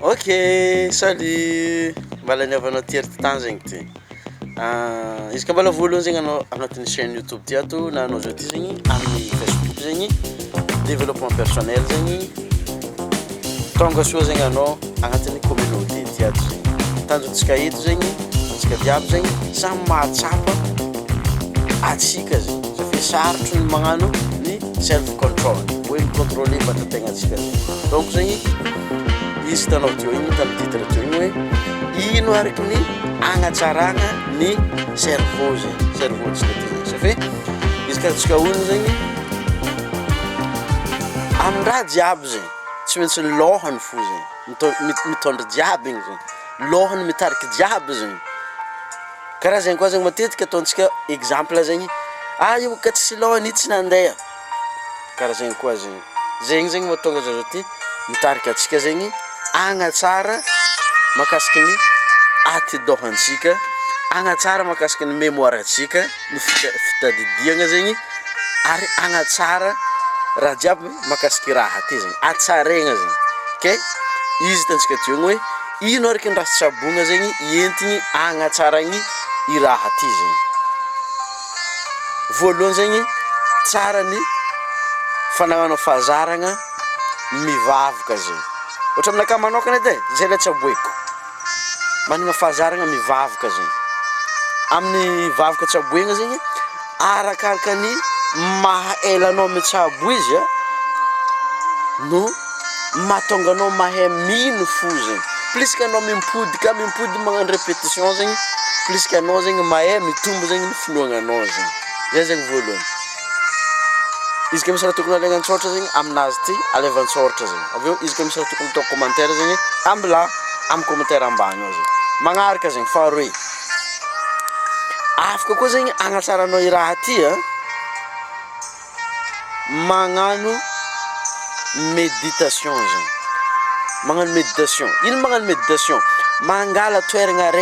Ok, salut. Mbala niavanao ty ery temps zegny ty. Izy ka mbala voalohany zegny anao agnatin'ny chaîne YouTube ty ato na anao zao ty zegny amin'ny Facebook zegny développement personnel zegny tonga soa zegny anao agnatin'ny communauté ty ato zegny. Tanjontsika eto zegny antsika diabo zegny samy mahatsapa atsika zegny satria sarotro ny magnano ny self control hoe micontrôler vatantegnantsika zegny. Donc zegny izy tanao teo igny tamin'ny titre teo igny hoe ino araka ny agnatsaragna ny cerveau zegny cerveau tsika ty zegny satria izy ka tsika ono zegny amin'ny raha jiaby zegny tsy maintsy lohany fo zegny mitondra jiaby igny zegny lohany mitariky jiaby zegny karaha zegny koa zegny matetika ataontsika exemple zegny io ka tsy lohany io tsy nandeha karaha zegny koa zegny zegny mahatonga zao ty mitarika atsika zegny agnatsara makasiky ny atidohantsika agnatsara makasiky ny mémoire atsika ny fitadidiagna zegny ary agnatsara raha jiaby makasiky raha ty zegny atsaregna zegny ke izy tantsika teo igny hoe ino araka ny raha tsabogna zegny entigny agnatsaragny i raha ty zegny voalohany zegny tsara ny fanagnano fahazaragna mivavaka zegny ohatra aminakahy manokana edy zay le tsaboeko managna fahazaragna mivavaka zegny amin'ny vavaka tsaboegna zegny arakaraka ny maha elanao mitsabo izy no mahatonga anao mahay mino fo zegny plus que anao mimpodika magnano répétition zegny plus que anao zegny mahay mitombo zegny ny finoagnanao zegny zay zegny voalohany izy ka misy raha tokony alaigna an-tsaoratra zegny aminazy ty aleva an-tsaoratra zegny aveo izy ka misy raha tokony atao commentaire zegny ambila amin'ny commentaire ambany ao zegny magnaraka zegny faharoe afaka koa zegny agnatsaranao i raha ty magnano méditation zegny magnano méditation ino magnano méditation mangala toeragna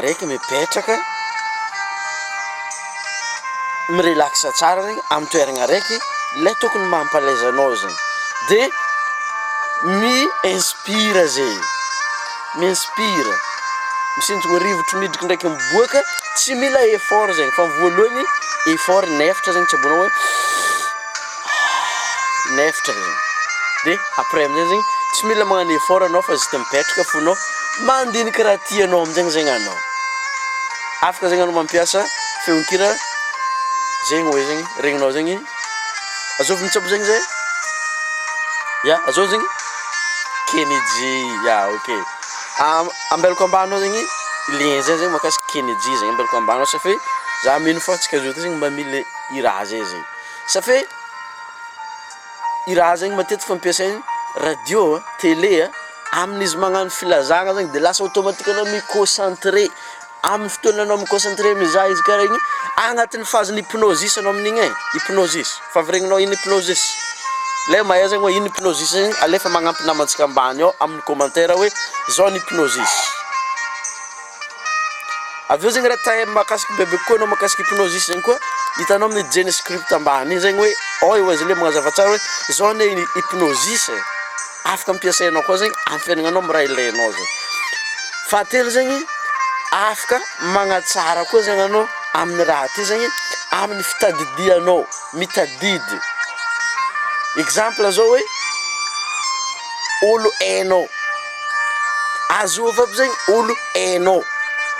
raiky mipetraka mirelaxa tsara zegny amin'ny toeragna raiky le tokony mampalaisa anao zegny de mi-inspira zegny mi-inspira misintsogny rivotro midriky ndraiky miboaka tsy mila effort zegny fa voalohany effort nefatra zegny tsabonao hoe nefatra zegny de après amizay zegny tsy mila magnano effort anao fa zita mipetraka fonao mandinika raha tianao amizegny zegny anao afaka zegny anao mampiasa feonkira zegny hoe zegny regninao zegny azovy mitsabo zegny zay ya azov zegny Kennedy ya ok ambelako ambanao zegny lien zay zegny makasiky Kennedy zegny ambelako ambanao safy za mino fa tsika zao ty zegny mba mila i raha zay zegny safy i raha zegny matetika fampiasaigny radio télé amin'izy magnano filazagna zegny de lasa automatique anao miconcentré amin'ny fotoana anao miconcentré mizaha izy karaha igny agnatin'ny phase hypnosis anao amin'igny hypnosis fa viregninao ino hypnosis le mahay zegny hoe ino hypnosis zegny alefa magnampy namantsika ambany ao amin'ny commentaire hoe zao ny hypnosis aveo zegny raha tahay makasiky bebe koa anao makasiky hypnosis zegny koa hitanao amin'ny jeny script ambany zegny hoe oy izy le magnazava tsara hoe zao ny hypnosis afaka ampiasainao koa zegny amin'ny fiaignanao amin'ny raha ilainao zegny fahatelo zegny afaka magnatsara koa zegny anao amin'ny raha ty zegny amin'ny fitadidianao mitadidy exemple zao hoe olo hainao azova aby zegny olo hainao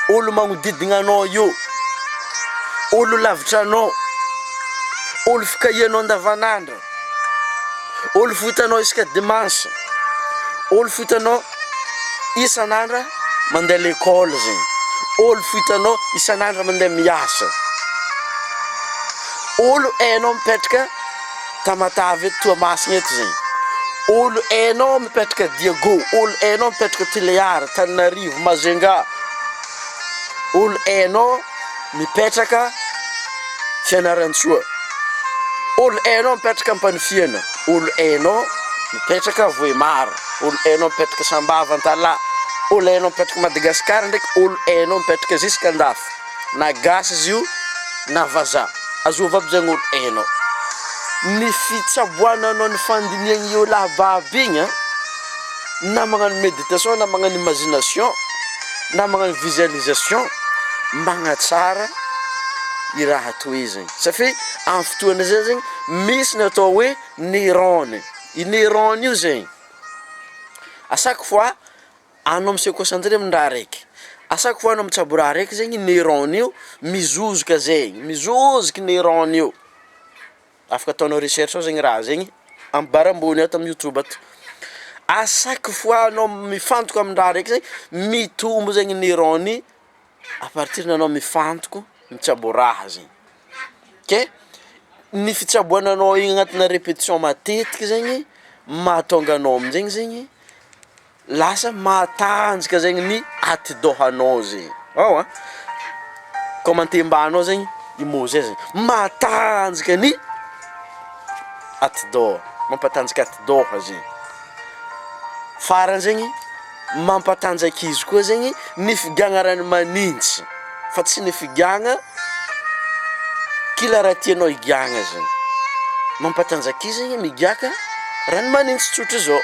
olo magnodidigna anao io olo lavitra anao olo fikahianao andavanandro olo fohitanao isaka dimanche olo fohitanao isanandra mandeha l'école zegny olo fohitanao isanandra mandeha miasa olo hainao mipetraka Tamatave eto Toamasina eto zegny olo hainao mipetraka Diago olo hainao mipetraka Tiliara Tananarivo Mazenga olo hainao mipetraka Fianarantsoa olo hainao mipetraka Ampanifiana olo hainao mipetraka Voemara olo hainao mipetraka Sambava Antala olo hainao mipetraka Madagasikara ndraiky olo hainao mipetraka Ziskandafy na gasy izy io na vazaha azova aby zegny olo hainao ny fitsaboananao ny fandiniagny io lahababy igny na magnano méditation na magnano imagination na magnano visualisation magnatsara i raha toy zegny satria amin'ny fotoana zay zegny misy ny atao hoe neurone. I neurone io zegny à chaque fois anao monsieur concentré amin'ny raha raiky, à chaque fois anao mitsabo raha raiky zegny neurone io mizozoka zegny, mizozoky neurone io. Afaka ataonao recherche ao zegny raha zegny amin'ny barra ambony ato amin'ny YouTube ato. À chaque fois anao mifantoka amin'ny raha raiky zegny mitombo zegny neurone à partir nanao mifantoko mitsabo raha zegny. Ke ny fitsaboananao igny agnatina répétition matetiky zegny mahatonga anao aminjegny zegny lasa matanjaka zegny ny atidohanao zegny. Ao commenté mbanao zegny i mot zay zegny matanjaka ny atidoha, mampatanjaka atidoha zegny. Farany zegny mampatanjaka izy koa zegny ny figagna rano manintsy fa tsy ny figagna kila raha tianao igagna zegny. Mampatanjaka izy zegny migaka rano manintsy tsotra zao.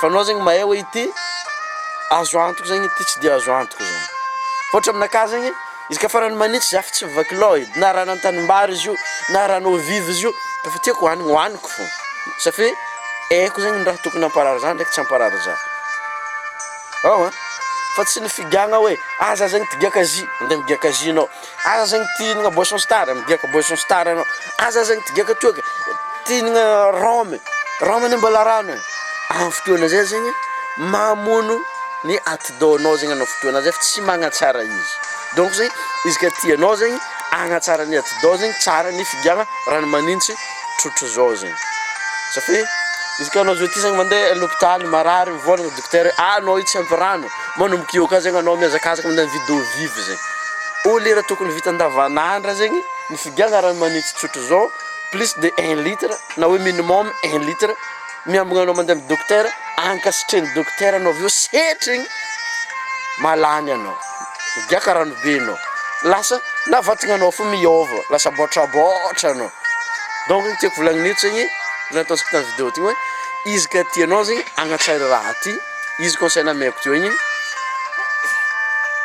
Fa anao zegny mahay hoe ity azo antoko zegny, ity tsy dia azo antoko zegny. Fôtra aminakahy zegny izy ka fa rano manintsy za fa tsy vakiloha edy na rano an-tanimbary izy io na rano vive izy io fa tiako hohaniko fô satria haiko zegny ny raha tokony hamparary za ndraiky tsy hamparary za. Ao fa tsy ny figagna hoe za zegny tigaka jus mandeha migaka jus anao, za zegny tia hihinagna boisson star migaka boisson star anao, za zegny tigaka toaka tia hihinagna rhum ny mbola rano. Amin'ny fotoana zay zegny mamono ny atidohanao zegny anao fotoana zay fa tsy magnatsara izy. Donc zegny izy ka tianao zegny agnatsara ny atidoha zegny tsara ny figagna rano manintsy tsotra zao zegny. Satria izy ka anao zao ty zegny mandeha à l'hôpital marary mivôlagna docteur anao io tsy ampy rano manomboka eo ka zegny anao miazakazaka mandeha mividy eau vive zegny. O lera tokony vita andavanandra zegny ny figagna rano manintsy tsotra zao plus de 1 litre na hoe minimum 1 litre miambagna anao mandeha amin'ny docteur ankasitreny docteur anao aveo setrigny malany anao migaka rano be anao lasa na vatagnanao fo miôva lasa bôtrabotra anao. Donc ny tiako volagniny zegny nataontsika tamin'ny vidéo ty hoe izy ka tianao zegny agnatsara raha ty izy conseil nameko teo igny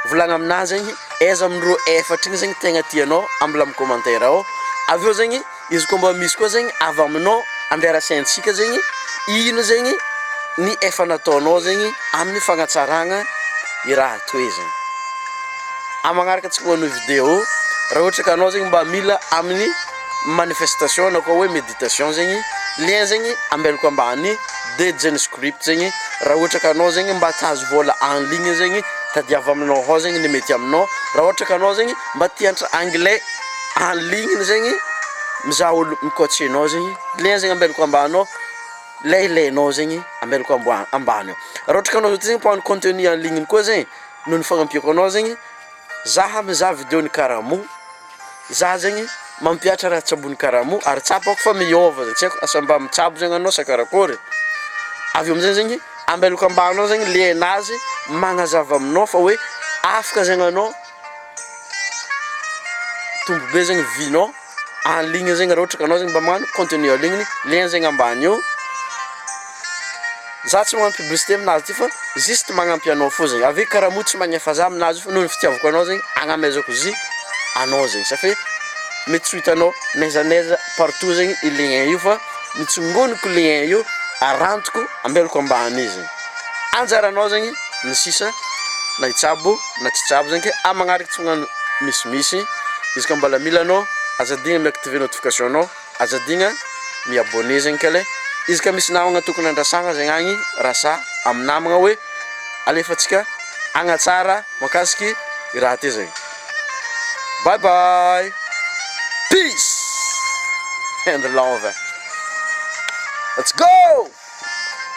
volagna aminazy zegny aiza amindreo efatra igny zegny tegna tianao ambela amin'ny commentaire ao. Aveo zegny izy koa mba misy koa zegny avy aminao anderasantsika zegny ino zegny ny efa nataonao zegny amin'ny fagnatsaragna i raha toy zegny. Amagnaraka antsika manao vidéo raha ohatra ka anao zegny mba mila amin'ny manifestation na koa hoe méditation zegny lien zegny ambelako ambany de script zegny raha ohatra ka anao zegny mba tazo vola en ligne zegny tadiava aminao ao zegny ny mety aminao. Raha ohatra ka anao zegny mba tiantra anglais en ligne zegny mizaha olo mikoatsenao zegny lien zegny ambelako ambany ao lay ilainao zegny ambelako ambany ao. Raha ohatra ka anao zegny mpano contenu en ligne koa zegny noho ny fagnampiako anao zegny zaha mizaha vidéo ny karamo za zegny mampiatra raha tsabony karamo ary tsapako fa miôva zegny tsy haiko asa mba mitsabo zegny anao sa karakory. Avy amizay zegny ambelako ambany ao zegny lienazy magnazava aminao fa hoe afaka zegny anao tombo be zegny vinao en ligne zegny raha ohatra ka anao zegny mba magnano contenu en ligne lien zegny ambany eo. Za tsy magnano publicité aminazy ty fa juste magnampy anao fô zegny avec karamo tsy magnefa za aminazy fa noho ny fitiavako anao zegny agnamezako zy anao zegny satria mety tsy hitanao naiza naiza partout zegny i lien io fa mitsongoniko lien io arantoko ambelako ambany izy. Anjaranao zegny ny sisa na hitsabo na tsy tsabo zegny ke amagnaraka tsy magnano misimisy izy ka mbola mila anao azadigna miactiver notification anao azadigna miabonné zegny kale izy ka misy namagna tokony andrasagna zegny agny rasa amin'ny namagna hoe alefatsika agnatsara makasiky i raha ty zegny. Bye bye, peace and love, let's go.